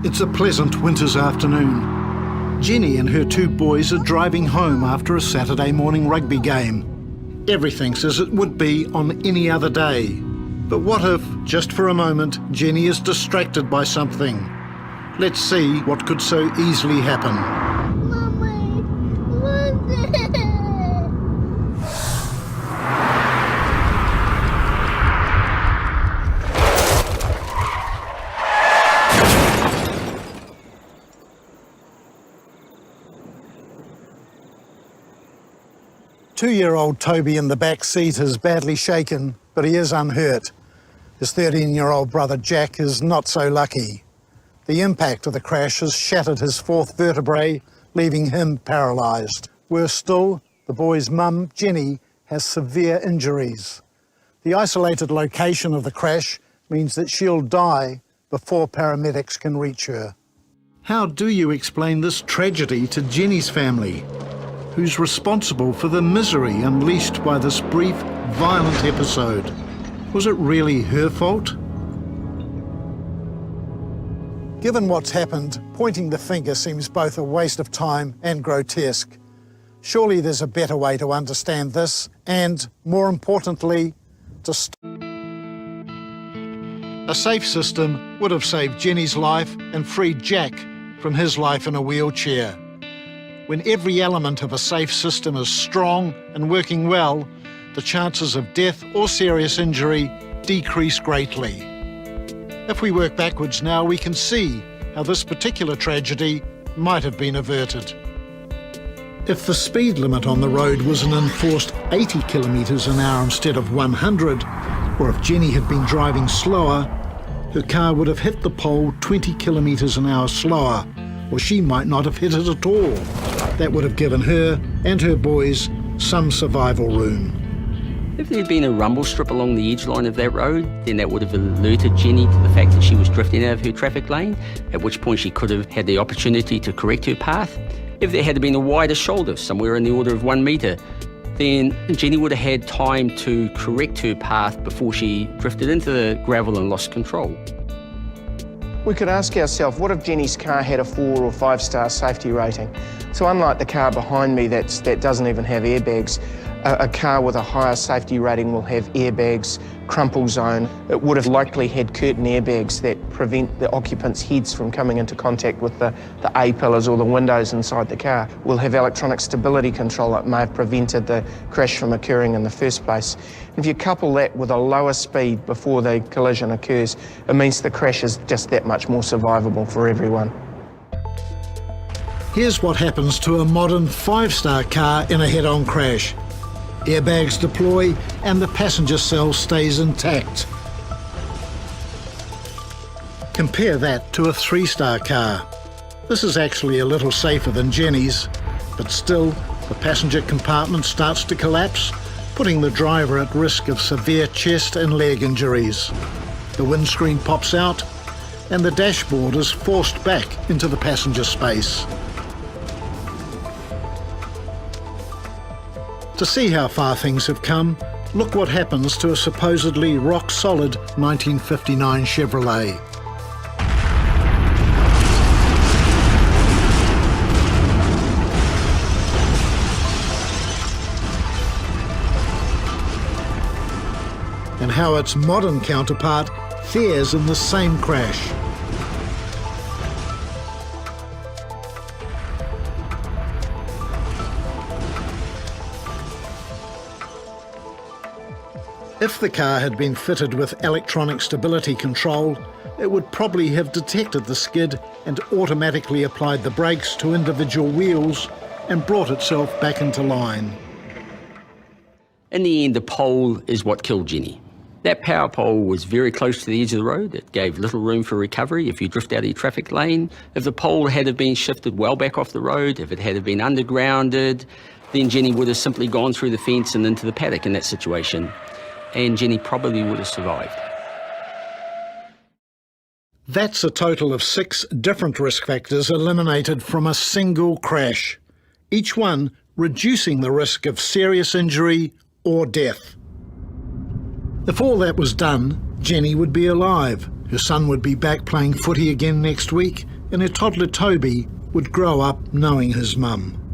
It's a pleasant winter's afternoon. Jenny and her two boys are driving home after a Saturday morning rugby game. Everything says it would be on any other day. But what if, just for a moment, Jenny is distracted by something? Let's see what could so easily happen. Mommy, what's it? 2-year-old Toby in the back seat is badly shaken, but he is unhurt. His 13-year-old brother Jack is not so lucky. The impact of the crash has shattered his fourth vertebrae, leaving him paralysed. Worse still, the boy's mum, Jenny, has severe injuries. The isolated location of the crash means that she'll die before paramedics can reach her. How do you explain this tragedy to Jenny's family? Who's responsible for the misery unleashed by this brief, violent episode? Was it really her fault? Given what's happened, pointing the finger seems both a waste of time and grotesque. Surely there's a better way to understand this and, more importantly, to stop. A safe system would have saved Jenny's life and freed Jack from his life in a wheelchair. When every element of a safe system is strong and working well, the chances of death or serious injury decrease greatly. If we work backwards now, we can see how this particular tragedy might have been averted. If the speed limit on the road was an enforced 80 kilometres an hour instead of 100, or if Jenny had been driving slower, her car would have hit the pole 20 kilometres an hour slower, or she might not have hit it at all. That would have given her and her boys some survival room. If there had been a rumble strip along the edge line of that road, then that would have alerted Jenny to the fact that she was drifting out of her traffic lane, at which point she could have had the opportunity to correct her path. If there had been a wider shoulder, somewhere in the order of 1 metre, then Jenny would have had time to correct her path before she drifted into the gravel and lost control. We could ask ourselves, what if Jenny's car had a 4 or 5 star safety rating? So unlike the car behind me that doesn't even have airbags, a car with a higher safety rating will have airbags, crumple zone. It would have likely had curtain airbags that prevent the occupants' heads from coming into contact with the A-pillars or the windows inside the car. We'll have electronic stability control that may have prevented the crash from occurring in the first place. And if you couple that with a lower speed before the collision occurs, it means the crash is just that much more survivable for everyone. Here's what happens to a modern 5-star car in a head-on crash. Airbags deploy and the passenger cell stays intact. Compare that to a 3-star car. This is actually a little safer than Jenny's, but still the passenger compartment starts to collapse, putting the driver at risk of severe chest and leg injuries. The windscreen pops out and the dashboard is forced back into the passenger space. To see how far things have come, look what happens to a supposedly rock-solid 1959 Chevrolet. And how its modern counterpart fares in the same crash. If the car had been fitted with electronic stability control, it would probably have detected the skid and automatically applied the brakes to individual wheels and brought itself back into line. In the end, the pole is what killed Jenny. That power pole was very close to the edge of the road. It gave little room for recovery if you drift out of your traffic lane. If the pole had have been shifted well back off the road, if it had have been undergrounded, then Jenny would have simply gone through the fence and into the paddock in that situation. And Jenny probably would have survived. That's a total of 6 different risk factors eliminated from a single crash, each one reducing the risk of serious injury or death. If all that was done, Jenny would be alive, her son would be back playing footy again next week, and her toddler Toby would grow up knowing his mum.